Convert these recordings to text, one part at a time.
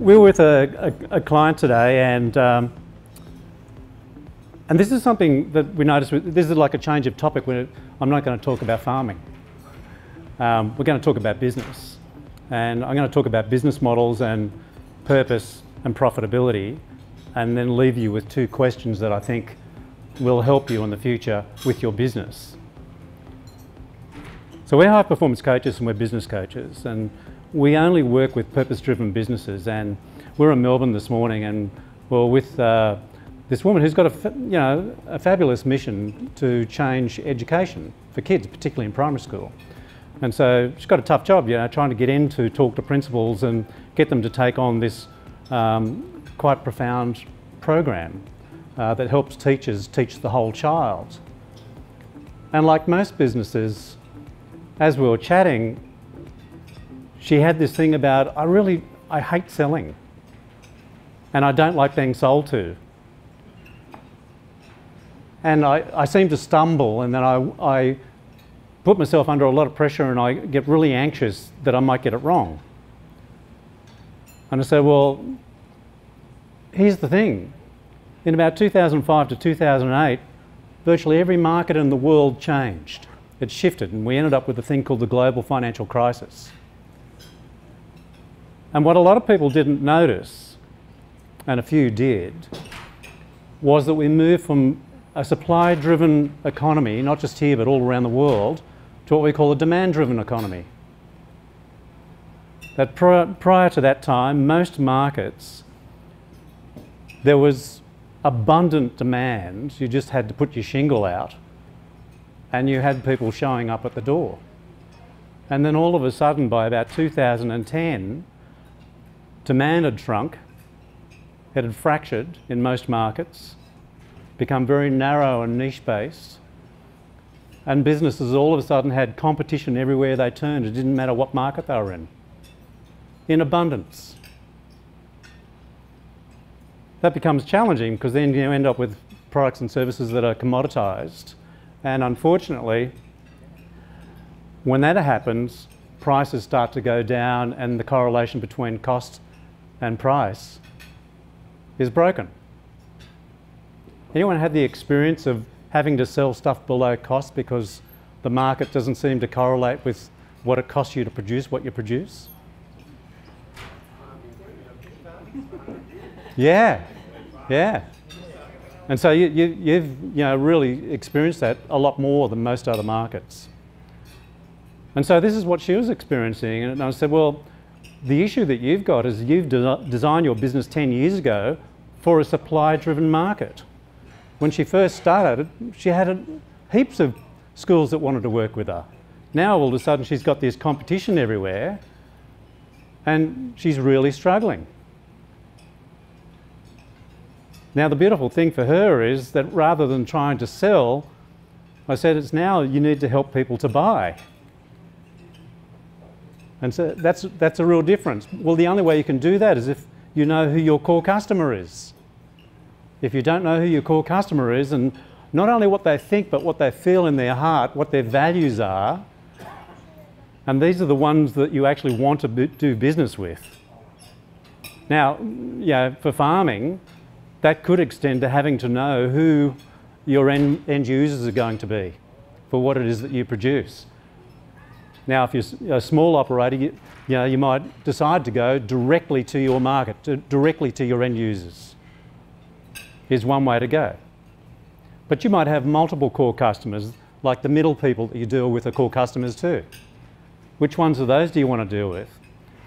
we were with a client today, and this is something that we noticed. This is like a change of topic. I'm not going to talk about farming. We're going to talk about business, and I'm going to talk about business models and purpose and profitability, and then leave you with two questions that I think will help you in the future with your business. So we're high performance coaches and we're business coaches, and we only work with purpose-driven businesses. And we're in Melbourne this morning, and we're with this woman who's got a fabulous mission to change education for kids, particularly in primary school. And so she's got a tough job, trying to get in to talk to principals and get them to take on this quite profound program that helps teachers teach the whole child. And like most businesses, as we were chatting, she had this thing about, I hate selling, and I don't like being sold to. And I seem to stumble, and then I put myself under a lot of pressure, and I get really anxious that I might get it wrong. And I said, well, here's the thing. In about 2005 to 2008, virtually every market in the world changed. It shifted, and we ended up with a thing called the global financial crisis. And what a lot of people didn't notice, and a few did, was that we moved from a supply-driven economy, not just here but all around the world, to what we call a demand-driven economy. That prior to that time, most markets, there was abundant demand. You just had to put your shingle out, and you had people showing up at the door. And then all of a sudden, by about 2010, demand had shrunk, it had fractured in most markets, become very narrow and niche-based, and businesses all of a sudden had competition everywhere they turned. It didn't matter what market they were in abundance. That becomes challenging because then you end up with products and services that are commoditised, and unfortunately, when that happens, prices start to go down, and the correlation between cost and price is broken. Anyone had the experience of having to sell stuff below cost because the market doesn't seem to correlate with what it costs you to produce what you produce? Yeah. And so you've really experienced that a lot more than most other markets. And so this is what she was experiencing, and I said, well, the issue that you've got is you've designed your business 10 years ago for a supply-driven market. When she first started, she had heaps of schools that wanted to work with her. Now all of a sudden she's got this competition everywhere, and she's really struggling. Now the beautiful thing for her is that rather than trying to sell, I said it's now you need to help people to buy. And so that's a real difference. Well, the only way you can do that is if you know who your core customer is. If you don't know who your core customer is, and not only what they think, but what they feel in their heart, what their values are, and these are the ones that you actually want to do business with. Now, for farming, that could extend to having to know who your end users are going to be for what it is that you produce. Now, if you're a small operator, you might decide to go directly to your market, directly to your end users. Is one way to go. But you might have multiple core customers, like the middle people that you deal with are core customers too. Which ones of those do you want to deal with?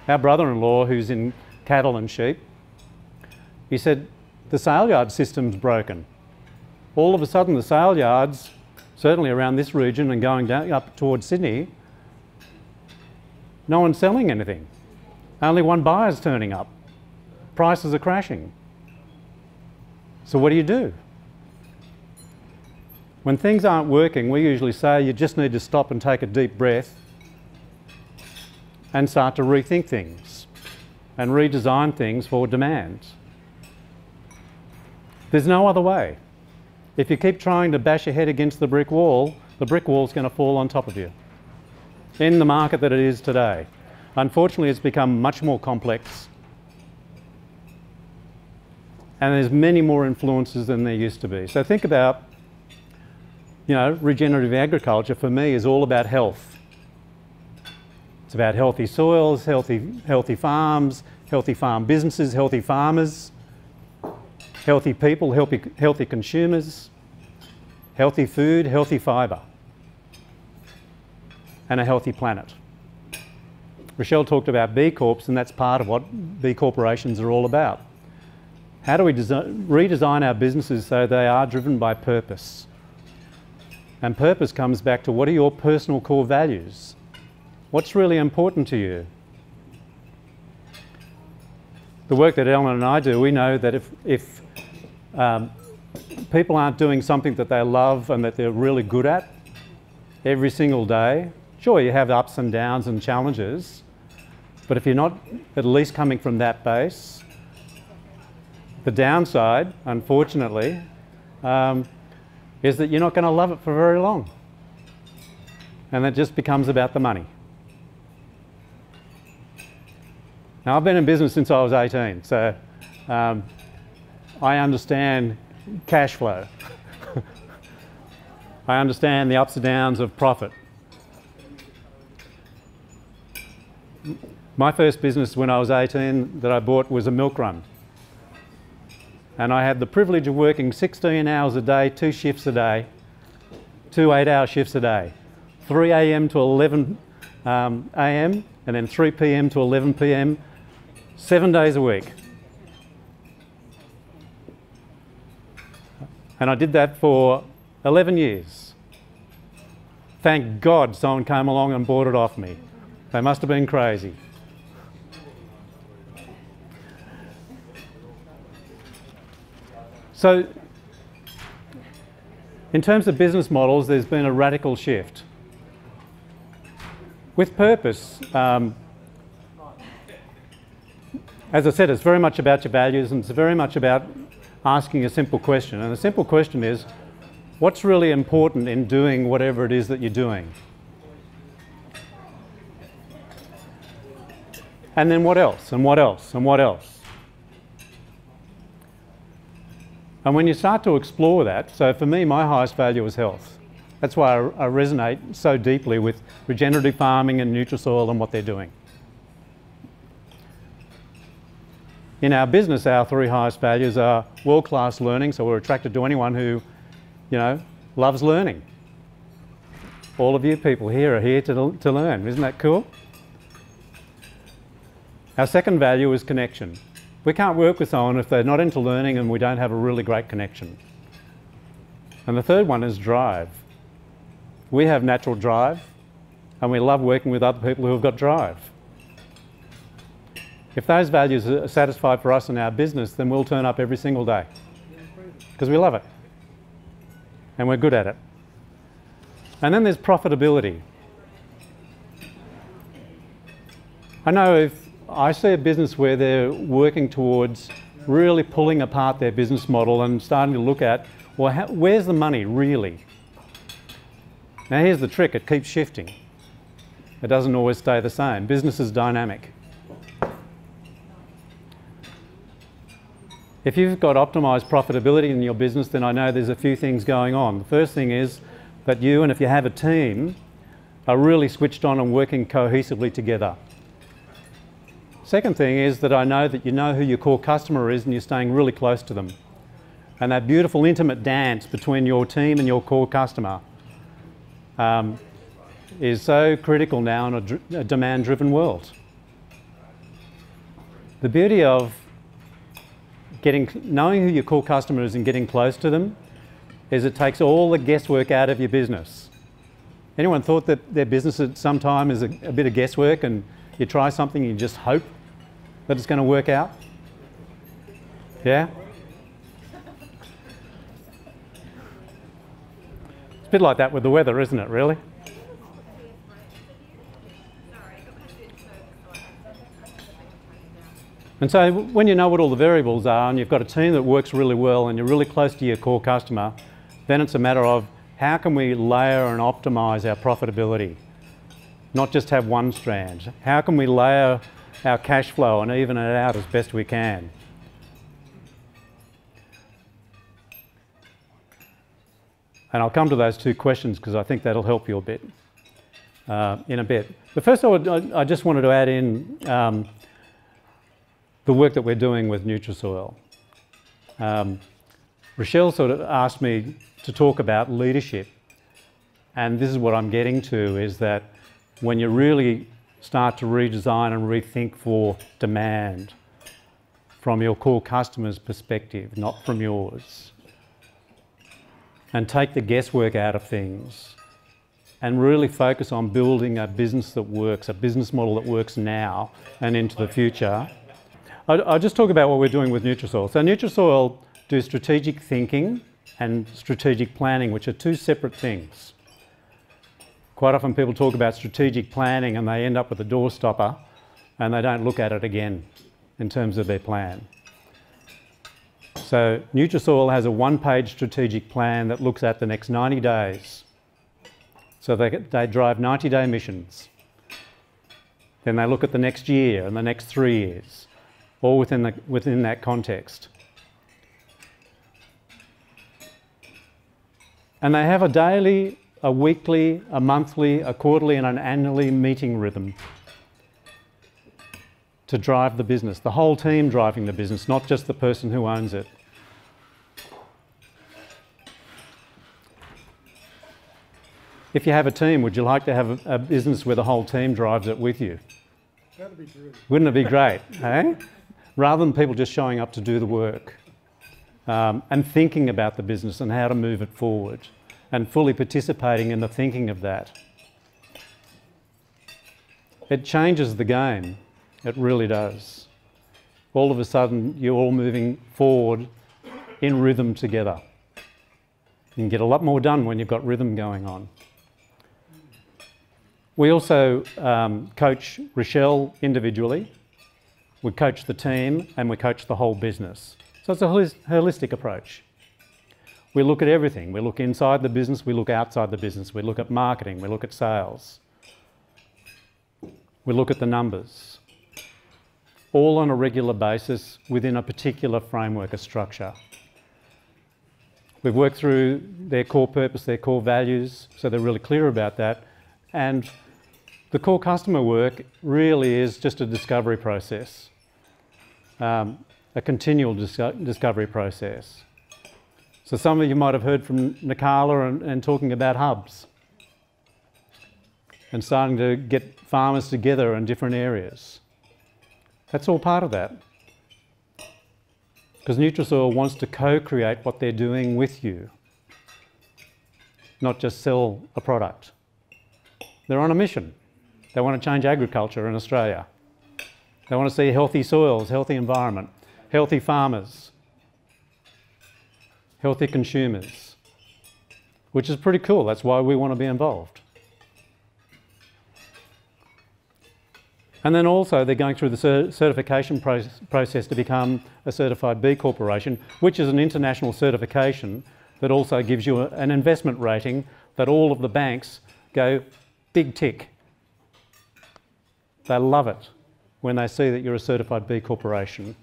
Our brother-in-law, who's in cattle and sheep, he said, the sale yard system's broken. All of a sudden the sale yards, certainly around this region and going down up towards Sydney, no one's selling anything. Only one buyer's turning up. Prices are crashing. So what do? When things aren't working, we usually say you just need to stop and take a deep breath and start to rethink things and redesign things for demand. There's no other way. If you keep trying to bash your head against the brick wall's going to fall on top of you in the market that it is today. Unfortunately, it's become much more complex And there's many more influences than there used to be. So think about, you know, regenerative agriculture for me is all about health. It's about healthy soils, healthy farms, healthy farm businesses, healthy farmers, healthy people, healthy consumers, healthy food, healthy fibre, and a healthy planet. Rochelle talked about B Corps, and that's part of what B corporations are all about. How do we redesign our businesses so they are driven by purpose? And purpose comes back to, what are your personal core values? What's really important to you? The work that Ellen and I do, we know that if people aren't doing something that they love and that they're really good at every single day, sure, you have ups and downs and challenges, but if you're not at least coming from that base, the downside, unfortunately, is that you're not going to love it for very long. And that just becomes about the money. Now, I've been in business since I was 18, so I understand cash flow. I understand the ups and downs of profit. My first business when I was 18 that I bought was a milk run. And I had the privilege of working 16 hours a day, 2 shifts a day, 2 8-hour shifts a day, 3 a.m. to 11 a.m. and then 3 p.m. to 11 p.m, 7 days a week. And I did that for 11 years. Thank God someone came along and bought it off me. They must have been crazy. So, in terms of business models, there's been a radical shift. With purpose, as I said, it's very much about your values, and it's very much about asking a simple question. And the simple question is, what's really important in doing whatever it is that you're doing? And then what else, and what else, and what else? And when you start to explore that, so for me, my highest value is health. That's why I resonate so deeply with regenerative farming and Nutrisoil and what they're doing. In our business, our 3 highest values are world-class learning, so we're attracted to anyone who, you know, loves learning. All of you people here are here to learn. Isn't that cool? Our second value is connection. We can't work with someone if they're not into learning and we don't have a really great connection. And the third one is drive. We have natural drive, and we love working with other people who have got drive. If those values are satisfied for us in our business, then we'll turn up every single day because we love it and we're good at it. And then there's profitability. I know if I see a business where they're working towards really pulling apart their business model and starting to look at, well, where's the money really? Now here's the trick, it keeps shifting. It doesn't always stay the same. Business is dynamic. If you've got optimised profitability in your business, then I know there's a few things going on. The first thing is that you, and if you have a team, are really switched on and working cohesively together. Second thing is that I know that you know who your core customer is and you're staying really close to them. And that beautiful intimate dance between your team and your core customer is so critical now in a demand-driven world. The beauty of knowing who your core customer is and getting close to them is it takes all the guesswork out of your business. Anyone thought that their business at some time is a bit of guesswork and you try something and you just hope that it's going to work out? Yeah? It's a bit like that with the weather, isn't it, really? And so when you know what all the variables are and you've got a team that works really well and you're really close to your core customer, then it's a matter of how can we layer and optimise our profitability, not just have one strand. How can we layer our cash flow and even it out as best we can? And I'll come to those two questions because I think that'll help you a bit in a bit. But first I just wanted to add in the work that we're doing with Nutrasoil. Rochelle sort of asked me to talk about leadership. And this is what I'm getting to, is that when you really start to redesign and rethink for demand from your core customer's perspective, not from yours, and take the guesswork out of things and really focus on building a business that works, a business model that works now and into the future. I'll just talk about what we're doing with Nutrasoil. So Nutrasoil do strategic thinking and strategic planning, which are two separate things. Quite often people talk about strategic planning and they end up with a doorstopper and they don't look at it again in terms of their plan. So Nutrasoil has a one-page strategic plan that looks at the next 90 days. So they drive 90-day missions. Then they look at the next year and the next 3 years, all within that context. And they have a daily, a weekly, a monthly, a quarterly and an annually meeting rhythm to drive the business. The whole team driving the business, not just the person who owns it. If you have a team, would you like to have a business where the whole team drives it with you? That'd be great. Wouldn't it be great, eh? Rather than people just showing up to do the work and thinking about the business and how to move it forward and fully participating in the thinking of that. It changes the game. It really does. All of a sudden, you're all moving forward in rhythm together. You can get a lot more done when you've got rhythm going on. We also coach Rochelle individually. We coach the team and we coach the whole business. So it's a holistic approach. We look at everything. We look inside the business, we look outside the business, we look at marketing, we look at sales. We look at the numbers. All on a regular basis within a particular framework, a structure. We've worked through their core purpose, their core values, so they're really clear about that. And the core customer work really is just a discovery process, a continual discovery process. So some of you might have heard from Nikala and talking about hubs and starting to get farmers together in different areas. That's all part of that. Because Nutrasoil wants to co-create what they're doing with you, not just sell a product. They're on a mission. They want to change agriculture in Australia. They want to see healthy soils, healthy environment, healthy farmers, healthy consumers, which is pretty cool. That's why we want to be involved. And then also they're going through the certification process to become a certified B Corporation, which is an international certification that also gives you an investment rating that all of the banks go, big tick. They love it when they see that you're a certified B Corporation.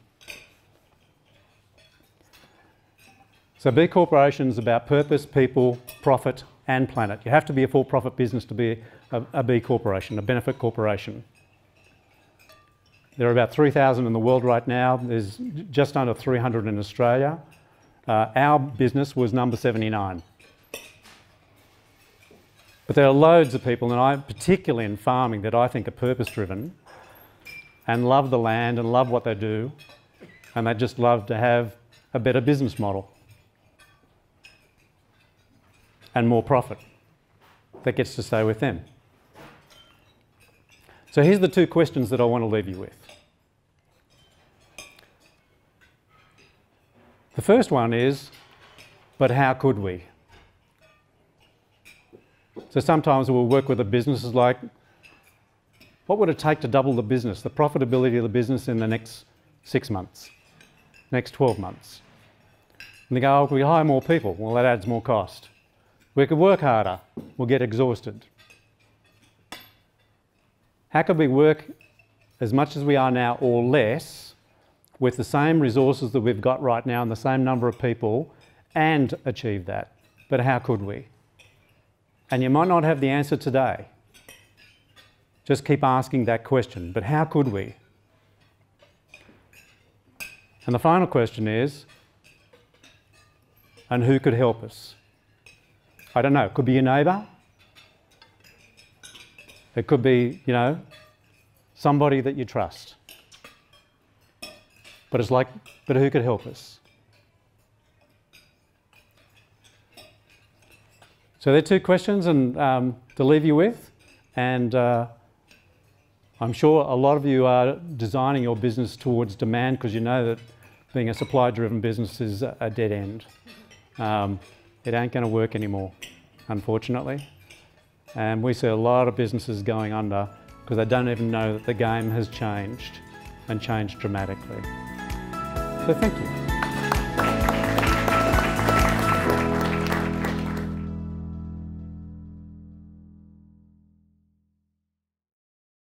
So B Corporation is about purpose, people, profit and planet. You have to be a for-profit business to be a B Corporation, a benefit corporation. There are about 3,000 in the world right now. There's just under 300 in Australia. Our business was number 79. But there are loads of people, and particularly in farming, that I think are purpose-driven and love the land and love what they do, and they just love to have a better business model and more profit that gets to stay with them. So here's the two questions that I want to leave you with. The first one is, but how could we? So sometimes we'll work with a business like, what would it take to double the business, the profitability of the business in the next 6 months, next 12 months? And they go, oh, we hire more people. Well, that adds more cost. We could work harder. We'll get exhausted. How could we work as much as we are now or less with the same resources that we've got right now and the same number of people and achieve that? but how could we? And you might not have the answer today. Just keep asking that question, but how could we? And the final question is, and who could help us? I don't know, it could be your neighbour. It could be, you know, somebody that you trust. But it's like, but who could help us? So there are two questions and to leave you with, and I'm sure a lot of you are designing your business towards demand because you know that being a supply-driven business is a dead end. It ain't going to work anymore, unfortunately. And we see a lot of businesses going under because they don't even know that the game has changed and changed dramatically. So thank you.